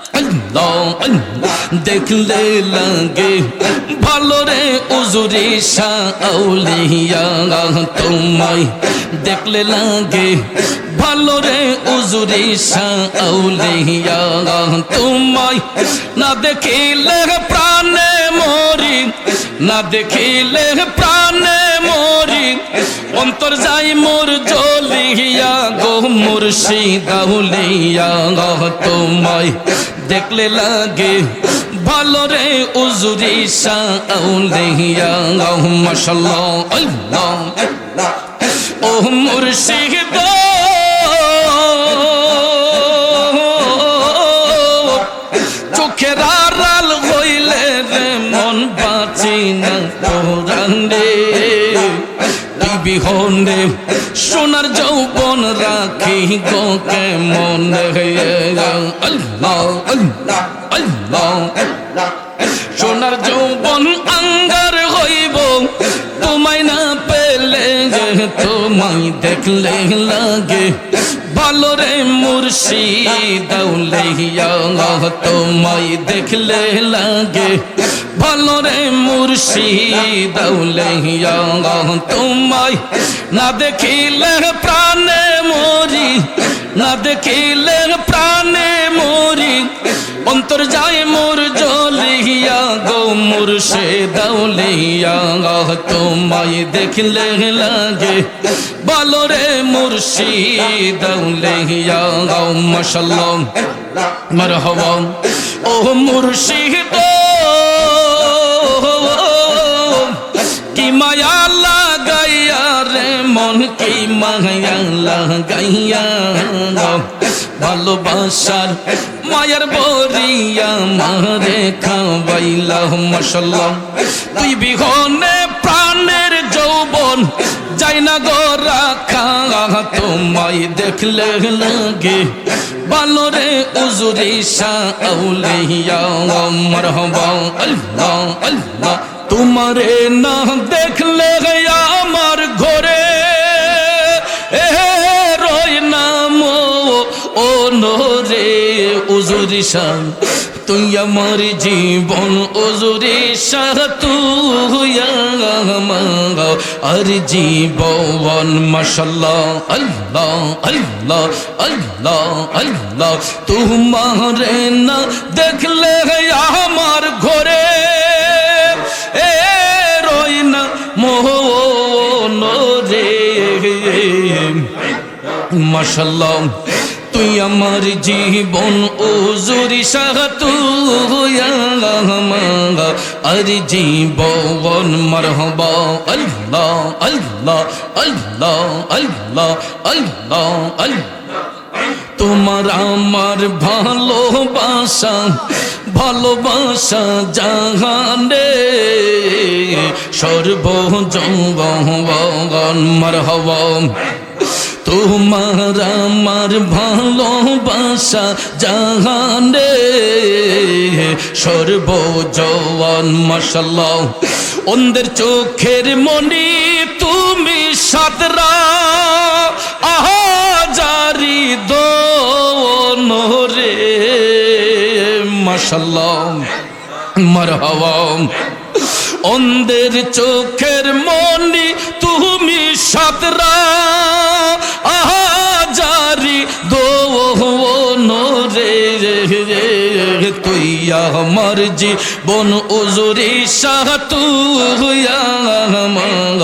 আল্লাহ আল্লাহ দেখলে লাগে ভালো রে উজুরি শাওলিয়া তোমায় দেখলে লাগে ভালো রে উজুরি শাওলিয়া তোমায় না দেখিলে প্রাণে মরি না দেখিলে প্রাণে মরি অন্তর যাই মোর জ্বলিয়া গো মুর্শিদ আউলিয়া তোমায় দেখলে লাগে ভালো রে উজুরি শাওলিয়া মাশাআল্লাহ আল্লাহ ও মুর্শিদ চোখের আড়াল হইলে রে মন বাঁচি না তোরান্ডে তুই বিহনে সোনার যৌবন রাখি গো কেমন আল্লাহ আল্লাহ আল্লাহ সোনার যৌবন আঙ্গার হইব তোমায় না পেলে তোমায় দেখলে লাগে ভালো রে মুর্শিদ আউলিয়া তোমায় দেখলে লাগে ভালো রে মুর্শিদ আউলিয়া তোমায় না দেখিলে প্রাণে মরি না দেখিলে প্রাণে মরি অন্তর যায় মোর জ্বলিয়া গো মুর্শিদ আউলিয়া তোমায় দেখলে লাগে ভালো রে মুর্শিদ আউলিয়া মাশাআল্লাহ মারহাবা ও মুর্শিদ কি মায়া লাগাইয়া রে মন কি মায়া লাগাইয়া ভালোবাসার মায়ার বরিয়া মারে খাওয়াইলা মাশাআল্লাহ তুই বিহনে প্রাণের যৌবন যাই না গো রাখা তোমায় দেখলে লাগে ভালো রে উজুরি শাওলিয়া মারহাবা আল্লাহ আল্লাহ তোমারে না দেখলে আমার ঘরে রই নাম ও নোরে উজুরি শাহ তুই আমার জীবন উজুরি শাহ তুই আমার আর জীবন মাশাআল্লাহ আল্লাহ আল্লাহ আল্লাহ আল্লাহ তোমারে না দেখলে আমার ঘরে রই না মোহন রে মাশাআল্লাহ তুই আমার জীবন উজুরি শাহ তুই আমার আর জীবন মারহাবা আল্লাহ আল্লাহ আল্লাহ আল্লাহ আল্লাহ আল্লাহ তোমার আমার ভালোবাসা ভালোবাসা জাহানে সর্বজঙ্গন মারহাবা তোমার আমার ভালোবাসা জাহানে সর্বজওয়ান মাশাআল্লাহ অন্ধের চোখের মনি তুমি সাতরা আহা জারি দোন রে মাশাআল্লাহ মারহাবা অন্ধের চোখের মনি তুমি সাতরা আহা জারি দোন রে তুই আমার জীবন উজুরি শাহ তুই আমার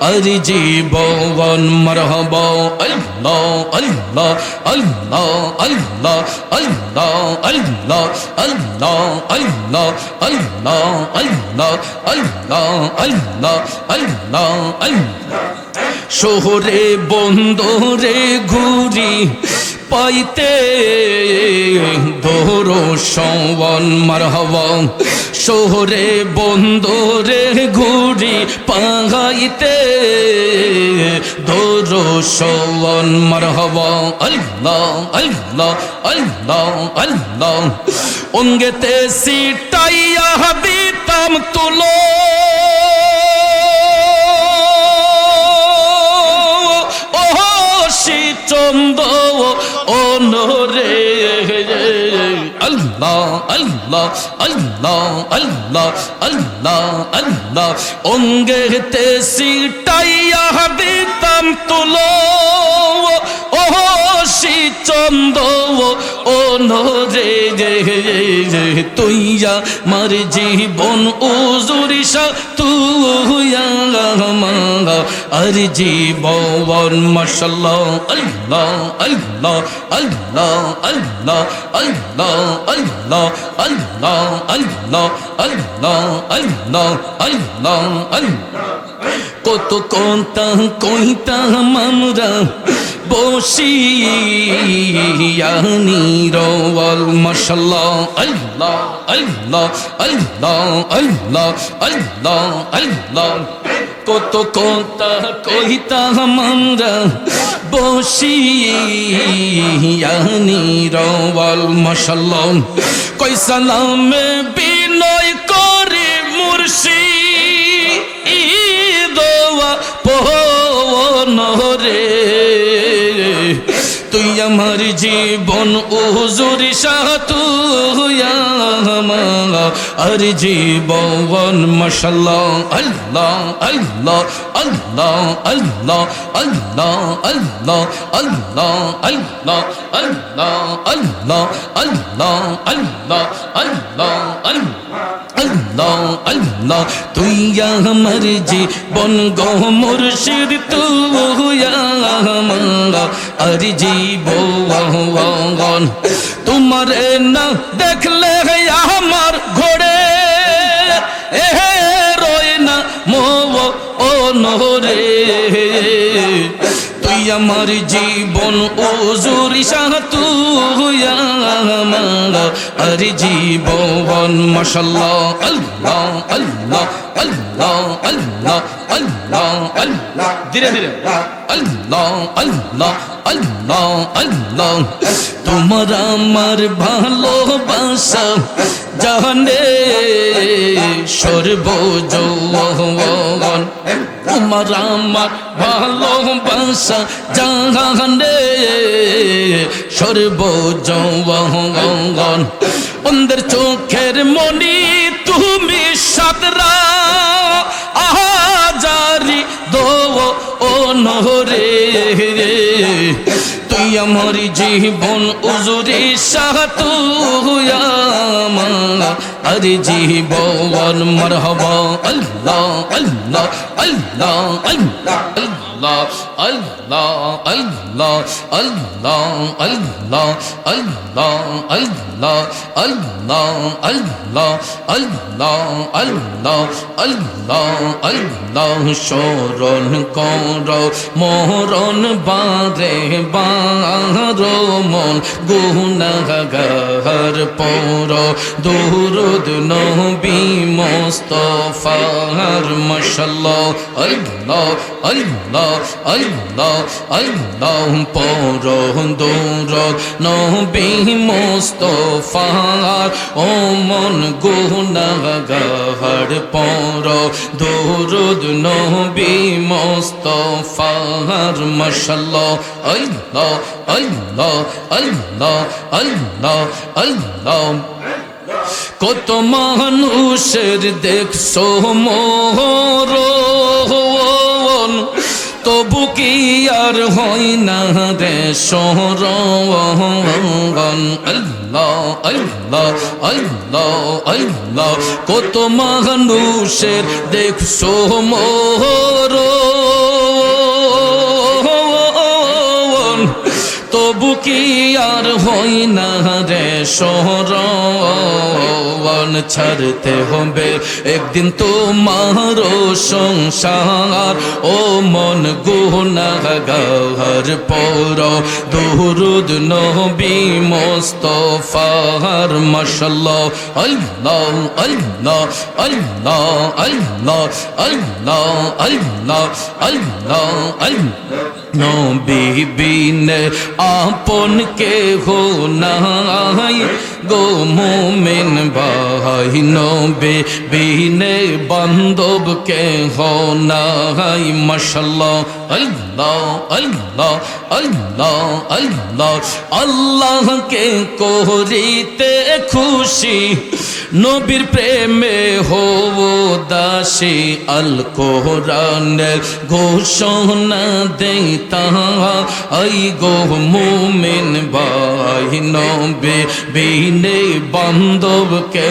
আর জীবন মারহাবা আল্লাহ আল্লাহ আল্লাহ আল্লাহ আল্লাহ আল্লাহ আল্লাহ আল্লাহ আল্লাহ আল্লাহ আল্লাহ আল্লাহ আল্লাহ আল্লাহ শহরে বন্দরে ঘুরি পাইতে দোরো সওয়ান মারহাবা শহরে বন্দরে ঘুরি পাইতে দোরো সওয়ান মারহাবা আল্লাহ আল্লাহ আল্লাহ আল্লাহ অঙ্গেতে সিটাইয়া দিতাম তুলো চন্দ অনরে আল্লাহ আল্লাহ আল্লাহ আল্লাহ আল্লাহ আল্লাহ অঙ্গেতে সিটাইয়া দিতাম তুলো ও চন্দ অনরে তুইয়া মার জীবন উজুরিসা তুইয়া আর জীবন মাশাআল্লাহ আল্লাহ আল্লাহ আল্লাহ আল্লাহ আল্লাহ আল্লাহ আল্লাহ আল্লাহ আল্লাহ আল্লাহ আল্লাহ আল্লাহ কত কথা কইতাম আমরা বসিয়া নীরবল মাশাআল্লাহ আল্লাহ আল্লাহ আল্লাহ আল্লাহ আল্লাহ আল্লাহ কত কথা কইতাম আমরা বসিয়া নীরবল মাশাআল্লাহ কই সালামে বিনয় করে মুর্শিদ পনরে তুই আমার জীবন উজুরি সাতু আর জীবন মাশাআল্লাহ আল্লাহ আল্লাহ আল্লাহ আল্লাহ আল্লাহ আল্লাহ আল্লাহ আল্লাহ আল্লাহ আল্লাহ আল্লাহ আল্লাহ আল্লাহ আল্লাহ আল্লাহ তুই আমার জীবন গো মুর্শিদ তুই আমার আর জীবন তোমার না দেখলে আমার ঘোড়ে রয় না মো অনরে তুই আমার জীবন উজুরি সাতু আর জীবন মাশাআল্লাহ আল্লাহ আল্লাহ আল্লাহ আল্লাহ আল্লাহ আল্লাহ ধীরে ধীরে আল্লাহ আল্লাহ আল্লাহ আল্লাহ তোমার আমার ভালোবাসা জানে সর্বজৌবন তোমার আমার ভালোবাসা জানে সর্বজৌবন অন্ধের চোখের মনি তুমি সাদরা আহাজারি দো অনরে তুই আমার জীবন উজুরি সাতু আর জীবন মারহাবা আল্লাহ আল্লাহ আল্লাহ আল্লাহ আল্লাহ আল্লাহ আল্লাহ আল্লাহ আল্লাহ আল্লাহ আল্লাহ আল্লাহ আল্লাহ আল্লাহ আল্লাহ আল্লাহ শরণ কর মরণ বারে বারো মন গুনাহগার পর দুরুদ নবী মুস্তাফার মাশাআল্লাহ আল্লাহ আল্লাহ আল্লাহ আল্লাহ পর দুরুদ নবী মুস্তাফার ও মন গুনাহগার পর দুরুদ নবী মুস্তাফার মাশাআল্লাহ আল্লাহ আল্লাহ আল্লাহ আল্লাহ আল্লাহ কত মানুষের দেখছো মরণ তবু কি আর হয় না রে শরণ আল্লাহ আল্লাহ আল্লাহ আল্লাহ কত মানুষের দেখছো মরণ তবু কি আর হয় না রে শরণ ছাড়তে হবে একদিন তোমার সংসার ও মন গুনাহগার পর দুরুদ নবী মুস্তাফার মাশাআল্লাহ আল্লাহ আল্লাহ আল্লাহ আল্লাহ আল্লাহ আল্লাহ আল্লাহ আল্লাহ নবী বিনে আপন কে হো নাই গো মুমিন ভাই নবী বিনে বান্ধব কে নাই মাশাআল্লাহ আল্লাহ আল্লাহ আল্লাহ আল্লাহ আল্লাহকে করিতে খুশি নবীর প্রেমে হও দাসী আল কোরআনের ঘোষণা দেতা আই গো মুমিন ভাই নবী বিনে বান্ধব কে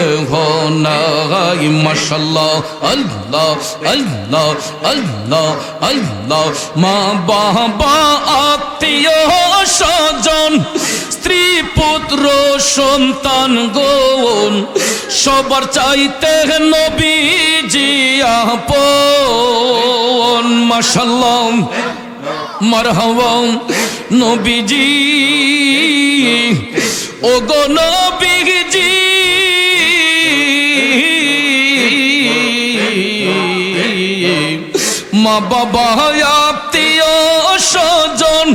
নাই মাশাআল্লাহ আল্লাহ আল্লাহ আল্লাহ আল্লাহ মা বাবা আত্মীয় স্বজন স্ত্রী পুত্র সন্তান গণ সবার চাইতে নবীজি আপন মাশাআল্লাহ মারহাবা নবীজি ও গো নবীজি মা বাবা আত্মীয় স্বজন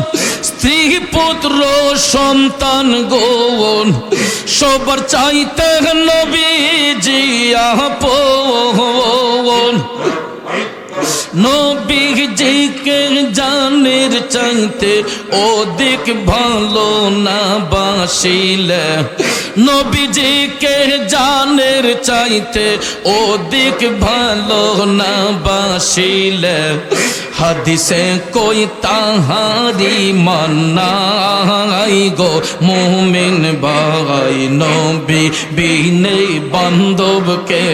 স্ত্রী পুত্র সন্তান গণ সবার চাইতে নবীজি আপন নবীজিকে জানের চাইতে অধিক ভালো না বাসিলে নবীজিকে জানের চাইতে অধিক ভালো না বাসিলে হাদিসে কই তাহারি মান্নাই গো মুমিন ভাই নবী বিনে বান্ধব কে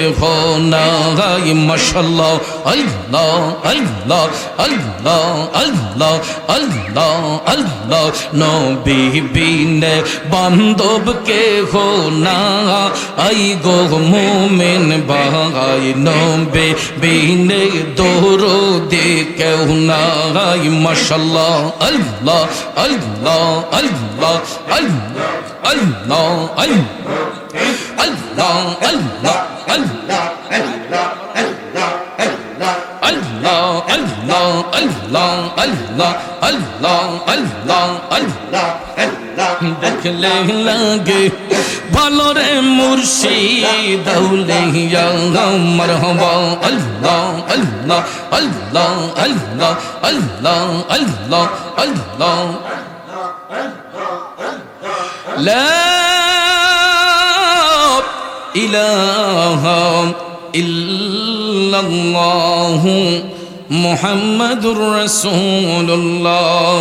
নাই মাশাআল্লাহ আল্লাহ আল্লাহ আল্লাহ আল্লাহ আল্লাহ আল্লাহ নবী বিনে বান্ধব কে নাই গো মুমিন ভাই নবী বিনে দরদি কেউ নাই মাশাআল্লাহ আল্লাহ আল্লাহ আল্লাহ আল্লাহ আল্লাহ আল্লাহ আল্লাহ আল্লাহ আল্লাহ আল্লাহ আল্লাহ আল্লাহ আল্লাহ আল্লাহ আল্লাহ দেখলে লাগে ভালো রে মুর্শিদ আউলিয়া মারহাবা আল্লাহ আল্লাহ আল্লাহ আল্লাহ আল্লাহ আল্লাহ আল্লাহ লা ইলাহা ইল্লাল্লাহু মুহাম্মাদুর রাসূলুল্লাহ